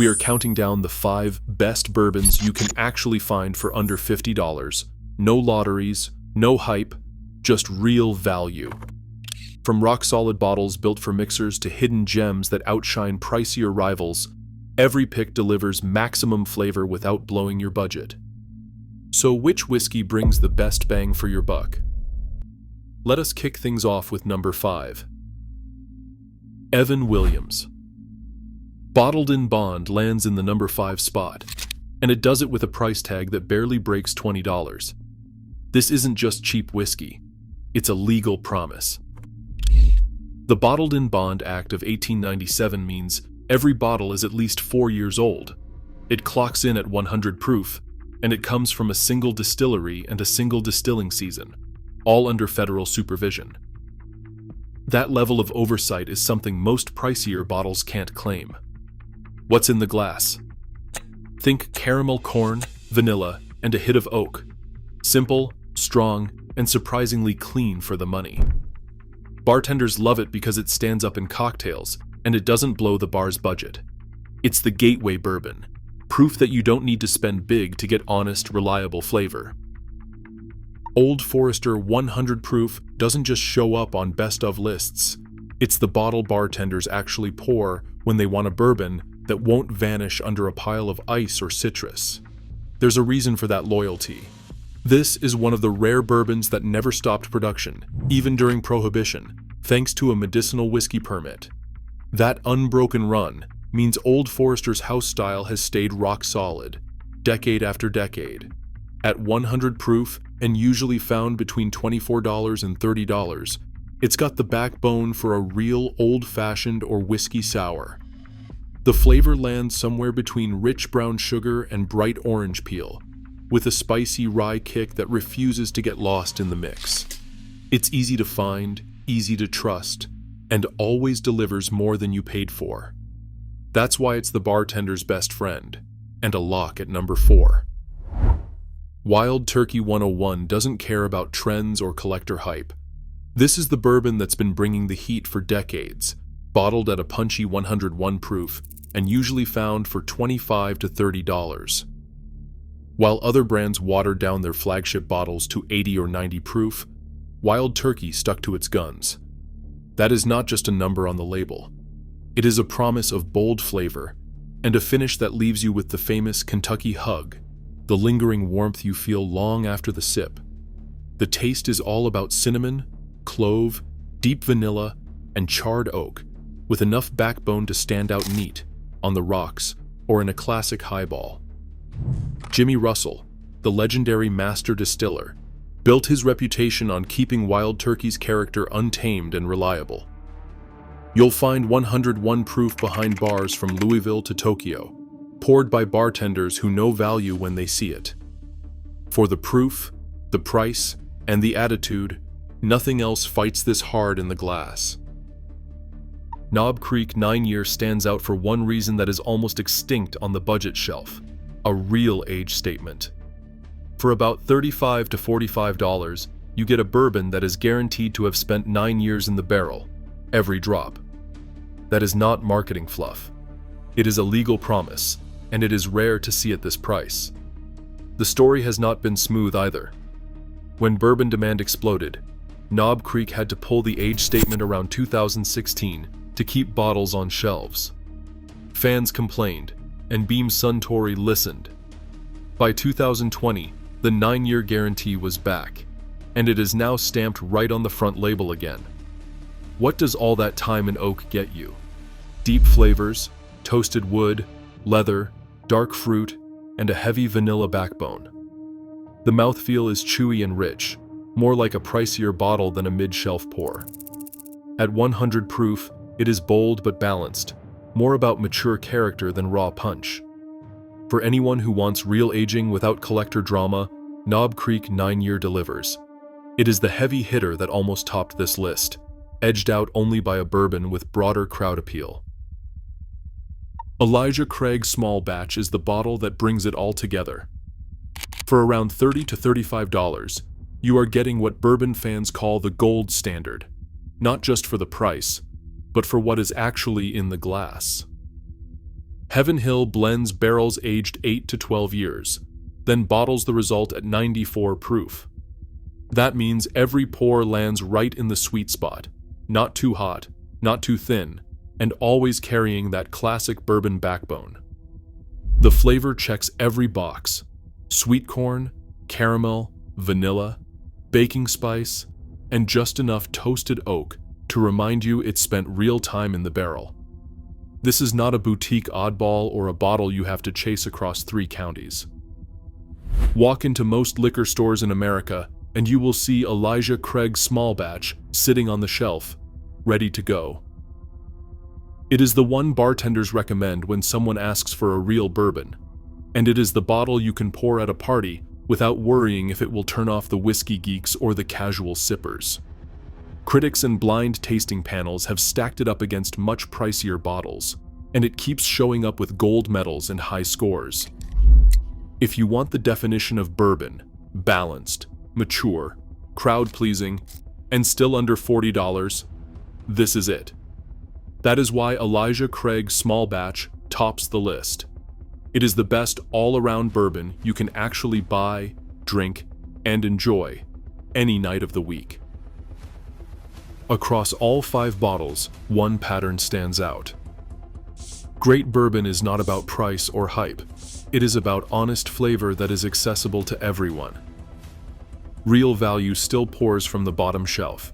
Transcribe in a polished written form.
We are counting down the 5 best bourbons you can actually find for under $50. No lotteries, no hype, just real value. From rock-solid bottles built for mixers to hidden gems that outshine pricier rivals, every pick delivers maximum flavor without blowing your budget. So which whiskey brings the best bang for your buck? Let us kick things off with number 5. Evan Williams. Bottled in Bond lands in the number 5 spot, and it does it with a price tag that barely breaks $20. This isn't just cheap whiskey, it's a legal promise. The Bottled in Bond Act of 1897 means every bottle is at least 4 years old. It clocks in at 100 proof, and it comes from a single distillery and a single distilling season, all under federal supervision. That level of oversight is something most pricier bottles can't claim. What's in the glass? Think caramel corn, vanilla, and a hit of oak. Simple, strong, and surprisingly clean for the money. Bartenders love it because it stands up in cocktails, and it doesn't blow the bar's budget. It's the gateway bourbon, proof that you don't need to spend big to get honest, reliable flavor. Old Forester 100 proof doesn't just show up on best of lists. It's the bottle bartenders actually pour when they want a bourbon that won't vanish under a pile of ice or citrus. There's a reason for that loyalty. This is one of the rare bourbons that never stopped production, even during Prohibition, thanks to a medicinal whiskey permit. That unbroken run means Old Forester's house style has stayed rock solid, decade after decade. At 100 proof and usually found between $24 and $30, it's got the backbone for a real old-fashioned or whiskey sour. The flavor lands somewhere between rich brown sugar and bright orange peel, with a spicy rye kick that refuses to get lost in the mix. It's easy to find, easy to trust, and always delivers more than you paid for. That's why it's the bartender's best friend, and a lock at number 4. Wild Turkey 101 doesn't care about trends or collector hype. This is the bourbon that's been bringing the heat for decades, bottled at a punchy 101 proof, and usually found for $25 to $30. While other brands watered down their flagship bottles to 80 or 90 proof, Wild Turkey stuck to its guns. That is not just a number on the label. It is a promise of bold flavor, and a finish that leaves you with the famous Kentucky hug, the lingering warmth you feel long after the sip. The taste is all about cinnamon, clove, deep vanilla, and charred oak, with enough backbone to stand out neat on the rocks or in a classic highball. Jimmy Russell, the legendary master distiller, built his reputation on keeping Wild Turkey's character untamed and reliable. You'll find 101 proof behind bars from Louisville to Tokyo, poured by bartenders who know value when they see it. For the proof, the price, and the attitude, nothing else fights this hard in the glass. Knob Creek 9-year stands out for one reason that is almost extinct on the budget shelf: a real age statement. For about $35 to $45, you get a bourbon that is guaranteed to have spent 9 years in the barrel, every drop. That is not marketing fluff. It is a legal promise, and it is rare to see at this price. The story has not been smooth either. When bourbon demand exploded, Knob Creek had to pull the age statement around 2016 to keep bottles on shelves. Fans complained, and Beam Suntory listened. By 2020, the 9-year guarantee was back, and it is now stamped right on the front label again. What does all that time in oak get you? Deep flavors, toasted wood, leather, dark fruit, and a heavy vanilla backbone. The mouthfeel is chewy and rich, more like a pricier bottle than a mid-shelf pour. At 100 proof, it is bold but balanced, more about mature character than raw punch. For anyone who wants real aging without collector drama, Knob Creek 9-year delivers. It is the heavy hitter that almost topped this list, edged out only by a bourbon with broader crowd appeal. Elijah Craig Small Batch is the bottle that brings it all together. For around $30 to $35, you are getting what bourbon fans call the gold standard, not just for the price, but for what is actually in the glass. Heaven Hill blends barrels aged 8 to 12 years, then bottles the result at 94 proof. That means every pour lands right in the sweet spot, not too hot, not too thin, and always carrying that classic bourbon backbone. The flavor checks every box: sweet corn, caramel, vanilla, baking spice, and just enough toasted oak to remind you it spent real time in the barrel. This is not a boutique oddball or a bottle you have to chase across 3 counties. Walk into most liquor stores in America and you will see Elijah Craig Small Batch sitting on the shelf, ready to go. It is the one bartenders recommend when someone asks for a real bourbon, and it is the bottle you can pour at a party without worrying if it will turn off the whiskey geeks or the casual sippers. Critics and blind tasting panels have stacked it up against much pricier bottles, and it keeps showing up with gold medals and high scores. If you want the definition of bourbon, balanced, mature, crowd-pleasing, and still under $40, this is it. That is why Elijah Craig Small Batch tops the list. It is the best all-around bourbon you can actually buy, drink, and enjoy any night of the week. Across all 5 bottles, one pattern stands out. Great bourbon is not about price or hype. It is about honest flavor that is accessible to everyone. Real value still pours from the bottom shelf,